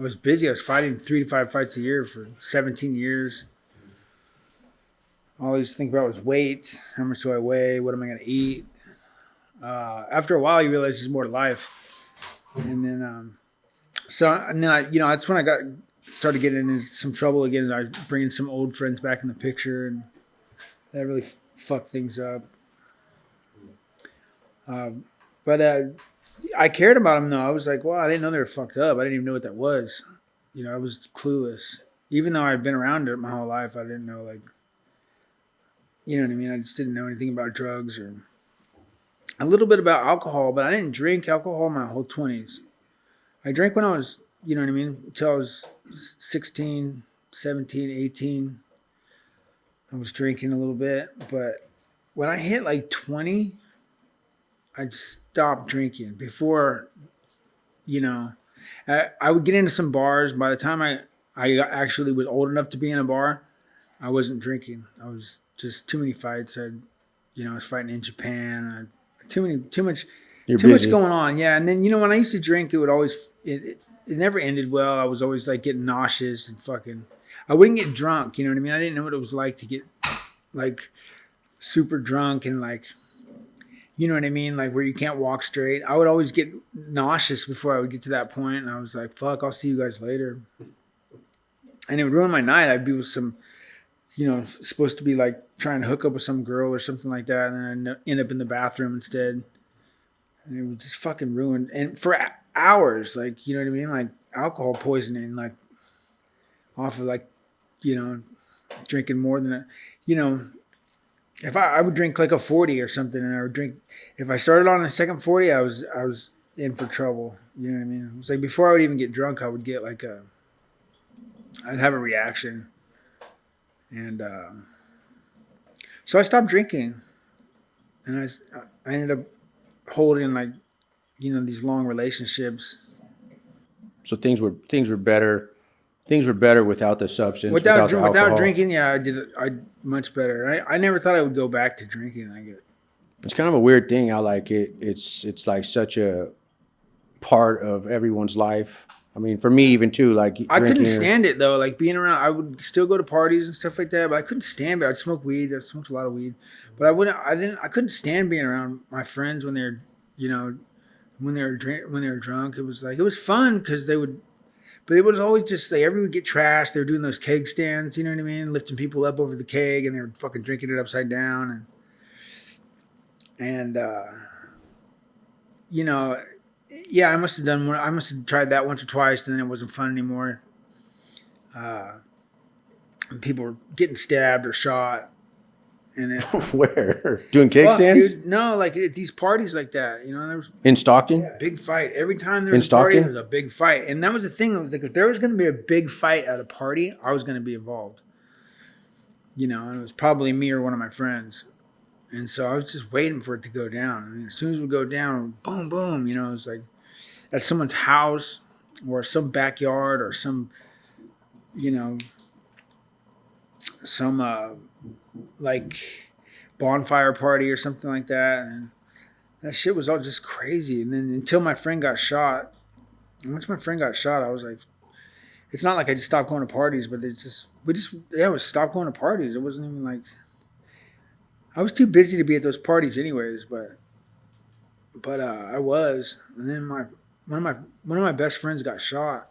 was busy. I was fighting 3 to 5 fights a year for 17 years. All I used to think about was weight. How much do I weigh? What am I going to eat? After a while, you realize there's more to life. And then, that's when I started getting into some trouble again. I bringing some old friends back in the picture, and that really fucked things up. But I cared about them though. I was like, well, I didn't know they were fucked up. I didn't even know what that was. I was clueless. Even though I'd been around it my whole life, I didn't know, like, you know what I mean? I just didn't know anything about drugs or a little bit about alcohol, but I didn't drink alcohol my whole 20s. I drank when I was, you know what I mean, until I was 16, 17, 18. I was drinking a little bit, but when I hit like 20, I stopped drinking. Before, I would get into some bars. By the time I actually was old enough to be in a bar, I wasn't drinking. I was just too many fights. I was fighting in Japan. Too much going on. Yeah. And then, when I used to drink, it would always, it never ended well. I was always like getting nauseous and fucking, I wouldn't get drunk. You know what I mean? I didn't know what it was like to get like super drunk and like, you know what I mean? Like where you can't walk straight. I would always get nauseous before I would get to that point. And I was like, fuck, I'll see you guys later. And it would ruin my night. I'd be with some, supposed to be like trying to hook up with some girl or something like that. And then I'd end up in the bathroom instead. And it was just fucking ruined. And for hours, like, you know what I mean? Like alcohol poisoning, like off of like, drinking more than if I would drink like a 40 or something, and I would drink, if I started on the second 40, I was in for trouble. You know what I mean? It was like before I would even get drunk, I would get like I'd have a reaction. And so I stopped drinking, and I ended up holding like, these long relationships. So things were better. Things were better without the substance, without the alcohol. Without drinking, yeah, I much better. I never thought I would go back to drinking. It's kind of a weird thing how like it's like such a part of everyone's life. I mean, for me even too, like I couldn't stand it though. Like being around, I would still go to parties and stuff like that, but I couldn't stand it. I'd smoke weed. I smoked a lot of weed, but I couldn't stand being around my friends when they're, when they were drunk. It was fun because they would. But it was always just like everyone would get trashed. They were doing those keg stands, you know what I mean? Lifting people up over the keg, and they were fucking drinking it upside down. And yeah, I must have tried that once or twice, and then it wasn't fun anymore. And people were getting stabbed or shot. And where? Doing keg stands? Dude, no, like at these parties like that. There was in Stockton? Yeah, big fight. Every time there was a party, there was a big fight. And that was the thing. It was like if there was going to be a big fight at a party, I was going to be involved. And it was probably me or one of my friends. And so I was just waiting for it to go down. And as soon as it would go down, boom, boom, it was like at someone's house or some backyard or some like bonfire party or something like that, and that shit was all just crazy. And then until my friend got shot, and once my friend got shot, I was like, it's not like I just stopped going to parties, but we stopped going to parties. It wasn't even like I was too busy to be at those parties anyways, but I was. And then one of my best friends got shot,